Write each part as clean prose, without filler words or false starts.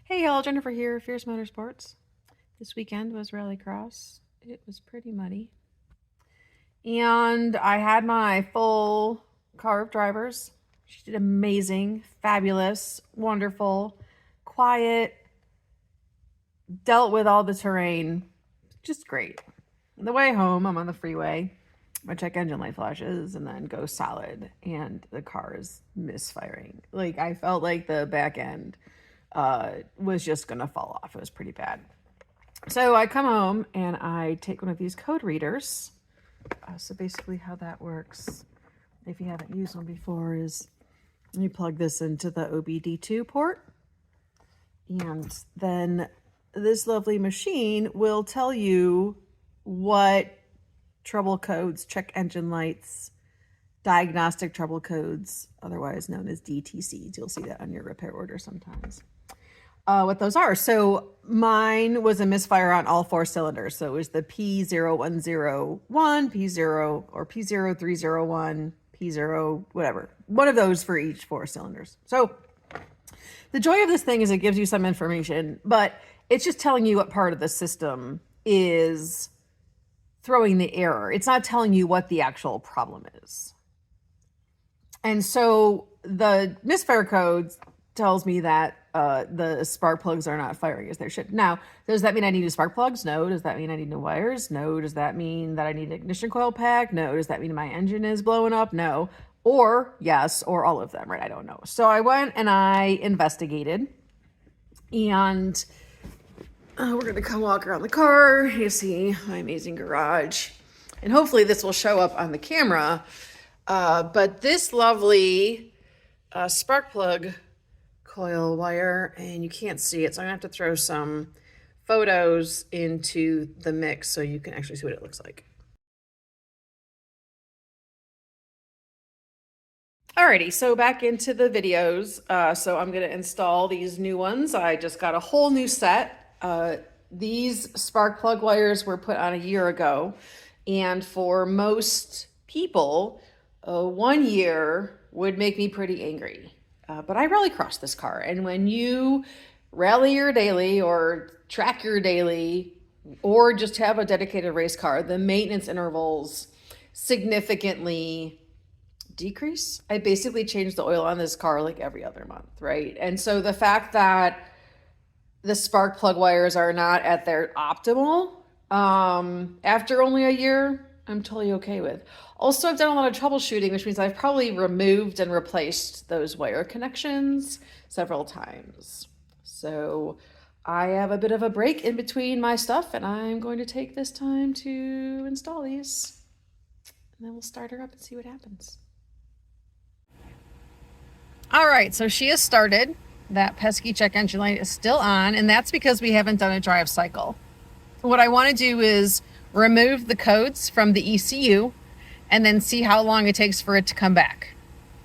Hey y'all, Jennifer here, Fierce Motorsports. This weekend was rallycross. It was pretty muddy. And I had my full car of drivers. She did amazing, fabulous, wonderful, quiet, dealt with all the terrain. Just great. On the way home, I'm on the freeway. My check engine light flashes and then go solid, and the car is misfiring. Like, I felt like the back end was just gonna fall off. It was pretty bad. So I come home and I take one of these code readers. So basically how that works, if you haven't used one before, is you plug this into the OBD2 port, and then this lovely machine will tell you what trouble codes, check engine lights, diagnostic trouble codes, otherwise known as DTCs. You'll see that on your repair order sometimes. What those are. So mine was a misfire on all 4 cylinders. So it was the P0101, P0 or P0301, P0, whatever. One of those for each 4 cylinders. So the joy of this thing is it gives you some information, but it's just telling you what part of the system is throwing the error. It's not telling you what the actual problem is. And so the misfire code tells me that the spark plugs are not firing as they should. Now, does that mean I need new spark plugs? No. Does that mean I need new wires? No. Does that mean that I need an ignition coil pack? No. Does that mean my engine is blowing up? No. Or yes, or all of them, right? I don't know. So I went and I investigated, and we're going to come walk around the car. You see my amazing garage, and hopefully this will show up on the camera. But this lovely spark plug coil wire, and you can't see it, so I'm gonna have to throw some photos into the mix so you can actually see what it looks like. Alrighty, so back into the videos. So I'm gonna install these new ones. I just got a whole new set. These spark plug wires were put on a year ago, and for most people, 1 year would make me pretty angry. But I rallycross this car, and when you rally your daily or track your daily or just have a dedicated race car, the maintenance intervals significantly decrease. I basically change the oil on this car like every other month, right? And so the fact that the spark plug wires are not at their optimal after only a year, I'm totally okay with. Also, I've done a lot of troubleshooting, which means I've probably removed and replaced those wire connections several times. So I have a bit of a break in between my stuff, and I'm going to take this time to install these. And then we'll start her up and see what happens. All right, so she has started. That pesky check engine light is still on, and that's because we haven't done a drive cycle. What I want to do is remove the codes from the ECU and then see how long it takes for it to come back,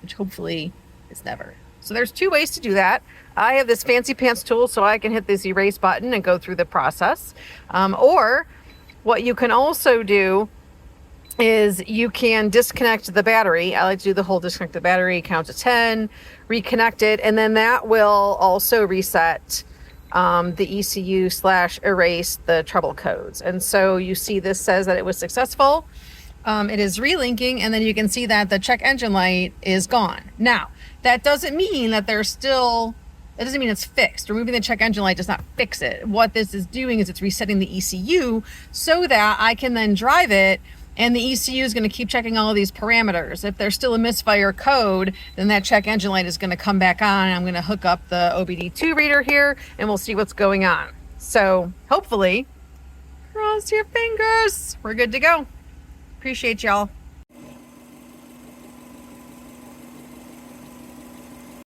which hopefully is never. So there's 2 ways to do that. I have this fancy pants tool, so I can hit this erase button and go through the process. Or what you can also do is you can disconnect the battery. I like to do the whole disconnect the battery, count to 10, reconnect it, and then that will also reset the ECU / erase the trouble codes. And so you see this says that it was successful. It is relinking, and then you can see that the check engine light is gone. Now, that doesn't mean that it doesn't mean it's fixed. Removing the check engine light does not fix it. What this is doing is it's resetting the ECU so that I can then drive it, and the ECU is going to keep checking all of these parameters. If there's still a misfire code, then that check engine light is going to come back on, and I'm going to hook up the OBD2 reader here, and we'll see what's going on. So hopefully, cross your fingers, we're good to go. Appreciate y'all.